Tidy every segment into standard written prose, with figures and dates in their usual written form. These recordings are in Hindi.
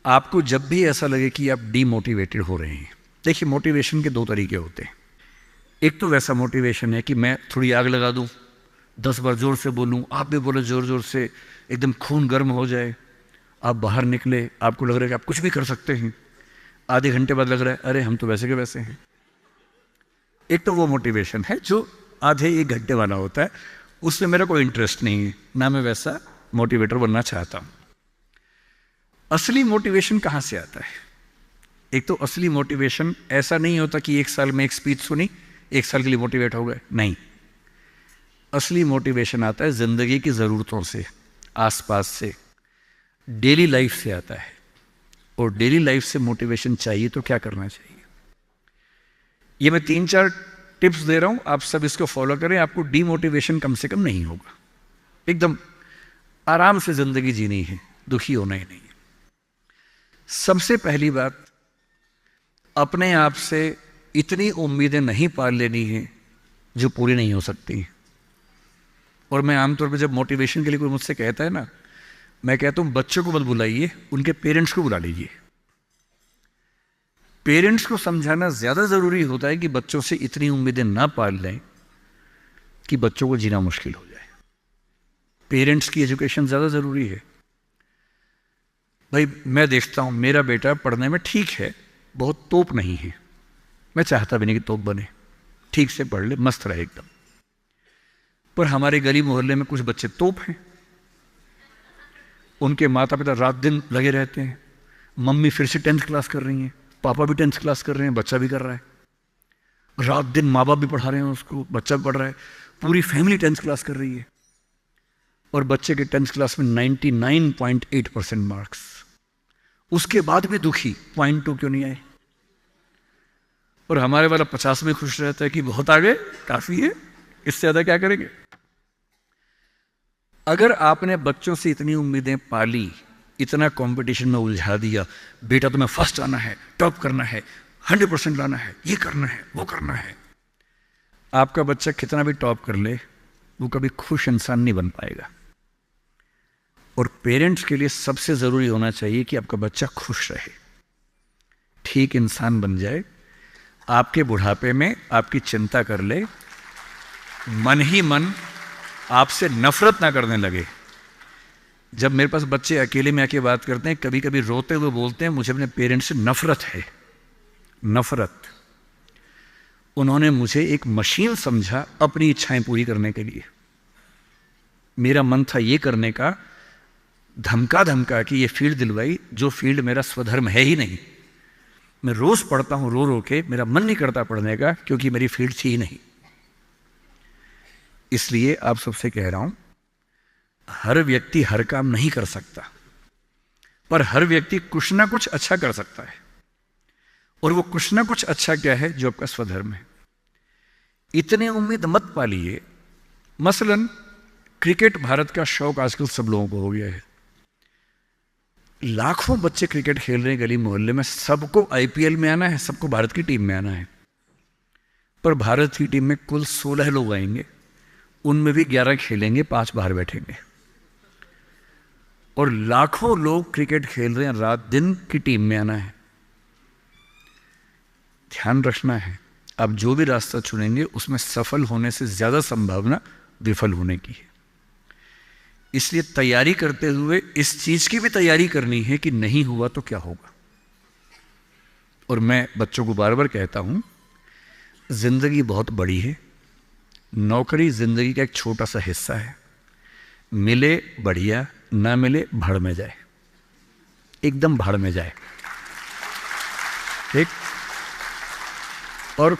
आपको जब भी ऐसा लगे कि आप डीमोटिवेटेड हो रहे हैं, देखिए मोटिवेशन के दो तरीके होते हैं। एक तो वैसा मोटिवेशन है कि मैं थोड़ी आग लगा दूं, 10 बार जोर से बोलूं, आप भी बोले जोर जोर से, एकदम खून गर्म हो जाए, आप बाहर निकले, आपको लग रहा है कि आप कुछ भी कर सकते हैं, आधे घंटे बाद लग रहा है अरे हम तो वैसे के वैसे हैं। एक तो वो मोटिवेशन है जो आधे एक घंटे वाला होता है, उसमें मेरा कोई इंटरेस्ट नहीं है, ना मैं वैसा मोटिवेटर बनना चाहता हूं। असली मोटिवेशन कहां से आता है? एक तो असली मोटिवेशन ऐसा नहीं होता कि एक साल में एक स्पीच सुनी, एक साल के लिए मोटिवेट हो गए, नहीं। असली मोटिवेशन आता है जिंदगी की ज़रूरतों से, आसपास से, डेली लाइफ से आता है। और डेली लाइफ से मोटिवेशन चाहिए तो क्या करना चाहिए? ये मैं 3-4 टिप्स दे रहा हूं, आप सब इसको फॉलो करें, आपको डीमोटिवेशन कम से कम नहीं होगा। एकदम आराम से जिंदगी जीनी है, दुखी होना ही नहीं है। सबसे पहली बात, अपने आप से इतनी उम्मीदें नहीं पाल लेनी है जो पूरी नहीं हो सकती। और मैं आमतौर पर जब मोटिवेशन के लिए कोई मुझसे कहता है ना, मैं कहता हूं बच्चों को मत बुलाइए, उनके पेरेंट्स को बुला लीजिए। पेरेंट्स को समझाना ज्यादा जरूरी होता है कि बच्चों से इतनी उम्मीदें ना पाल लें कि बच्चों को जीना मुश्किल हो जाए। पेरेंट्स की एजुकेशन ज्यादा जरूरी है। भाई मैं देखता हूं मेरा बेटा पढ़ने में ठीक है, बहुत तोप नहीं है, मैं चाहता भी नहीं कि तोप बने, ठीक से पढ़ ले, मस्त रहे एकदम। पर हमारे गली मोहल्ले में कुछ बच्चे तोप हैं, उनके माता पिता रात दिन लगे रहते हैं, मम्मी फिर से 10th क्लास कर रही हैं, पापा भी 10th क्लास कर रहे हैं, बच्चा भी कर रहा है, रात दिन माँ बाप भी पढ़ा रहे हैं उसको, बच्चा भी पढ़ रहा है, पूरी फैमिली 10th क्लास कर रही है। और बच्चे के 10th क्लास में 99.8% मार्क्स, उसके बाद भी दुखी, 0.2 क्यों नहीं आए? और हमारे वाला 50 में खुश रहता है कि बहुत आगे, काफी है, इससे ज्यादा क्या करेंगे? अगर आपने बच्चों से इतनी उम्मीदें पाली, इतना कंपटीशन में उलझा दिया, बेटा तुम्हें फर्स्ट आना है, टॉप करना है, 100% लाना है, ये करना है, वो करना है, आपका बच्चा कितना भी टॉप कर ले, वो कभी खुश इंसान नहीं बन पाएगा। और पेरेंट्स के लिए सबसे जरूरी होना चाहिए कि आपका बच्चा खुश रहे, ठीक इंसान बन जाए, आपके बुढ़ापे में आपकी चिंता कर ले, मन ही मन आपसे नफरत ना करने लगे। जब मेरे पास बच्चे अकेले में आके बात करते हैं, कभी कभी रोते हुए बोलते हैं मुझे अपने पेरेंट्स से नफरत है, नफरत। उन्होंने मुझे एक मशीन समझा अपनी इच्छाएं पूरी करने के लिए। मेरा मन था ये करने का, धमका धमका कि ये फील्ड दिलवाई जो फील्ड मेरा स्वधर्म है ही नहीं। मैं रोज पढ़ता हूं रो रो के, मेरा मन नहीं करता पढ़ने का क्योंकि मेरी फील्ड थी ही नहीं। इसलिए आप सबसे कह रहा हूं, हर व्यक्ति हर काम नहीं कर सकता, पर हर व्यक्ति कुछ ना कुछ अच्छा कर सकता है। और वो कुछ ना कुछ अच्छा क्या है? जो आपका स्वधर्म है। इतने उम्मीद मत पालिए। मसलन क्रिकेट भारत का शौक आजकल सब लोगों को हो गया है, लाखों बच्चे क्रिकेट खेल रहे हैं गली मोहल्ले में, सबको आईपीएल में आना है, सबको भारत की टीम में आना है। पर भारत की टीम में कुल 16 लोग आएंगे, उनमें भी 11 खेलेंगे, 5 बाहर बैठेंगे। और लाखों लोग क्रिकेट खेल रहे हैं, रात दिन की टीम में आना है। ध्यान रखना है, आप जो भी रास्ता चुनेंगे उसमें सफल होने से ज्यादा संभावना विफल होने की है। इसलिए तैयारी करते हुए इस चीज की भी तैयारी करनी है कि नहीं हुआ तो क्या होगा। और मैं बच्चों को बार बार कहता हूं, जिंदगी बहुत बड़ी है, नौकरी जिंदगी का एक छोटा सा हिस्सा है, मिले बढ़िया, ना मिले भाड़ में जाए, एकदम भाड़ में जाए, ठीक। और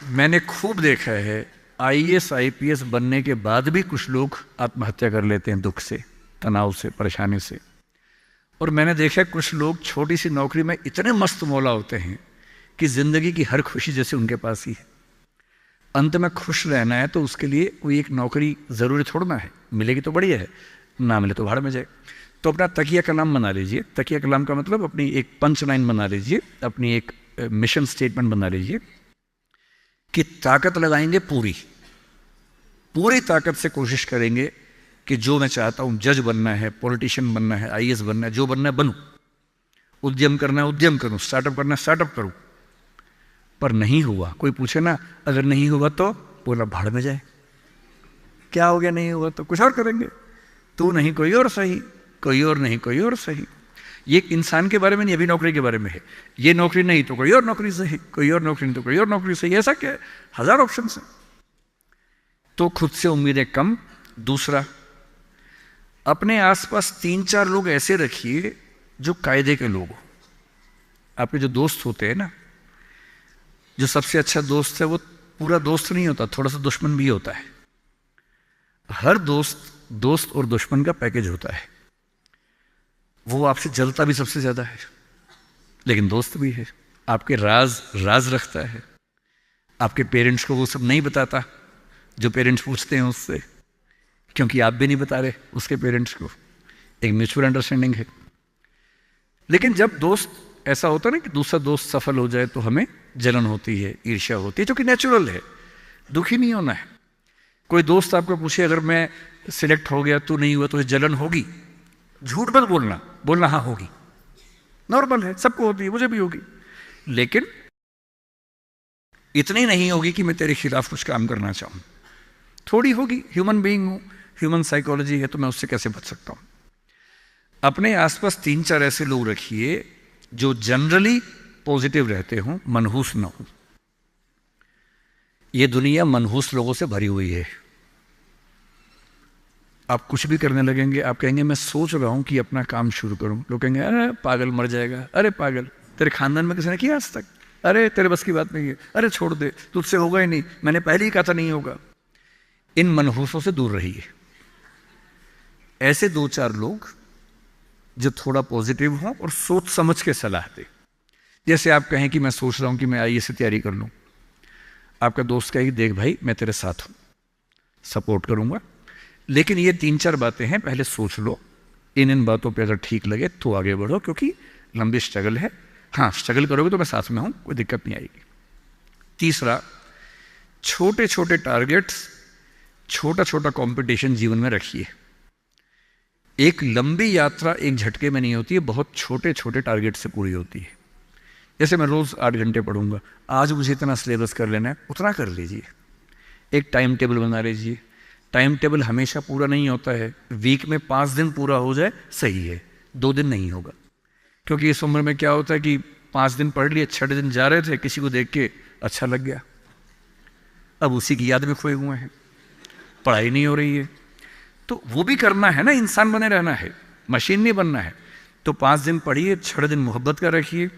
मैंने खूब देखा है, आईएएस आईपीएस बनने के बाद भी कुछ लोग आत्महत्या कर लेते हैं, दुख से, तनाव से, परेशानी से। और मैंने देखा कुछ लोग छोटी सी नौकरी में इतने मस्त मौला होते हैं कि जिंदगी की हर खुशी जैसे उनके पास ही है। अंत में खुश रहना है तो उसके लिए कोई एक नौकरी जरूरी थोड़ना है, मिलेगी तो बढ़िया है, ना मिले तो भाड़ में जाए। तो अपना तकिया कलाम बना लीजिए। तकिया कलाम का मतलब अपनी एक पंच लाइन बना लीजिए, अपनी एक मिशन स्टेटमेंट बना लीजिए कि ताकत लगाएंगे, पूरी पूरी ताकत से कोशिश करेंगे कि जो मैं चाहता हूं, जज बनना है, पॉलिटिशियन बनना है, आईएएस बनना है, जो बनना है बनूं। उद्यम करना है उद्यम करूं, स्टार्टअप करना है स्टार्टअप करूं, पर नहीं हुआ। कोई पूछे ना अगर नहीं हुआ तो बोला भाड़ में जाए, क्या हो गया नहीं हुआ तो कुछ और करेंगे, तू नहीं कोई और सही, कोई और नहीं कोई और सही। ये इंसान के बारे में नहीं, अभी नौकरी के बारे में है। ये नौकरी नहीं तो कोई और नौकरी सही, कोई और नौकरी नहीं तो कोई और नौकरी सही, ऐसा क्या है, हजार ऑप्शन है। तो खुद से उम्मीदें कम। दूसरा, अपने आसपास 3-4 लोग ऐसे रखिए जो कायदे के लोग हो। आपके जो दोस्त होते हैं ना, जो सबसे अच्छा दोस्त है वो पूरा दोस्त नहीं होता, थोड़ा सा दुश्मन भी होता है। हर दोस्त और दुश्मन का पैकेज होता है। वो आपसे जलता भी सबसे ज्यादा है, लेकिन दोस्त भी है। आपके राज रखता है। आपके पेरेंट्स को वो सब नहीं बताता जो पेरेंट्स पूछते हैं उससे, क्योंकि आप भी नहीं बता रहे उसके पेरेंट्स को। एक म्यूचुअल अंडरस्टैंडिंग है। लेकिन जब दोस्त ऐसा होता है ना कि दूसरा दोस्त सफल हो जाए तो हमें जलन होती है, ईर्ष्या होती है, जो कि नेचुरल है। दुखी नहीं होना है। कोई दोस्त आपको पूछे अगर मैं सिलेक्ट हो गया तू नहीं हुआ तो जलन होगी, झूठ मत बोलना हाँ होगी, नॉर्मल है, सबको होती है, मुझे भी होगी, लेकिन इतनी नहीं होगी कि मैं तेरे खिलाफ कुछ काम करना चाहूं। थोड़ी होगी, ह्यूमन बीइंग हूं, ह्यूमन साइकोलॉजी है, तो मैं उससे कैसे बच सकता हूं। अपने आसपास 3-4 ऐसे लोग रखिए जो जनरली पॉजिटिव रहते हों, मनहूस ना हो। ये दुनिया मनहूस लोगों से भरी हुई है। आप कुछ भी करने लगेंगे, आप कहेंगे मैं सोच रहा हूं कि अपना काम शुरू करूं, लोग कहेंगे अरे पागल मर जाएगा, अरे पागल, तेरे खानदान में किसी ने किया आज तक, अरे तेरे बस की बात नहीं है, अरे छोड़ दे, तुझसे होगा ही नहीं, मैंने पहले ही कहा था नहीं होगा। इन मनहूसों से दूर रहिए। ऐसे 2-4 लोग जो थोड़ा पॉजिटिव हों और सोच समझ के सलाह दे। जैसे आप कहें कि मैं सोच रहा हूं कि मैं आईएएस की तैयारी कर लूं, आपका दोस्त कहेगी देख भाई मैं तेरे साथ हूं, सपोर्ट करूंगा, लेकिन ये 3-4 बातें हैं, पहले सोच लो, इन बातों पे अगर ठीक लगे तो आगे बढ़ो, क्योंकि लंबी स्ट्रगल है। हाँ, स्ट्रगल करोगे तो मैं साथ में हूं, कोई दिक्कत नहीं आएगी। तीसरा, छोटे छोटे टारगेट्स, छोटा छोटा कंपटीशन जीवन में रखिए। एक लंबी यात्रा एक झटके में नहीं होती है, बहुत छोटे छोटे टारगेट से पूरी होती है। जैसे मैं रोज 8 घंटे पढ़ूंगा, आज मुझे इतना सिलेबस कर लेना है, उतना कर लीजिए। एक टाइम टेबल बना लीजिए। टाइम टेबल हमेशा पूरा नहीं होता है, वीक में 5 दिन पूरा हो जाए सही है, 2 दिन नहीं होगा। क्योंकि इस उम्र में क्या होता है कि 5 दिन पढ़ लिए, 6 दिन जा रहे थे, किसी को देख के अच्छा लग गया, अब उसी की याद में खोए हुए हैं, पढ़ाई नहीं हो रही है। तो वो भी करना है ना, इंसान बने रहना है, मशीन नहीं बनना है। तो 5 दिन पढ़िए, 6 दिन मोहब्बत का रखिए,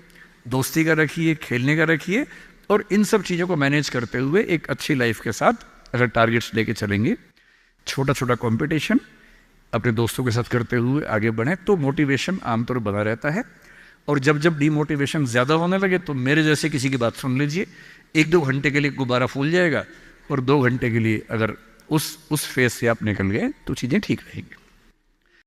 दोस्ती का रखिए, खेलने का रखिए, और इन सब चीज़ों को मैनेज करते हुए एक अच्छी लाइफ के साथ अगर टारगेट्स लेके चलेंगे, छोटा छोटा कंपटीशन अपने दोस्तों के साथ करते हुए आगे बढ़ें, तो मोटिवेशन आमतौर पर बना रहता है। और जब जब डीमोटिवेशन ज़्यादा होने लगे तो मेरे जैसे किसी की बात सुन लीजिए, 1-2 घंटे के लिए गुब्बारा फूल जाएगा, और 2 घंटे के लिए अगर उस फेज से आप निकल गए तो चीज़ें ठीक रहेंगी।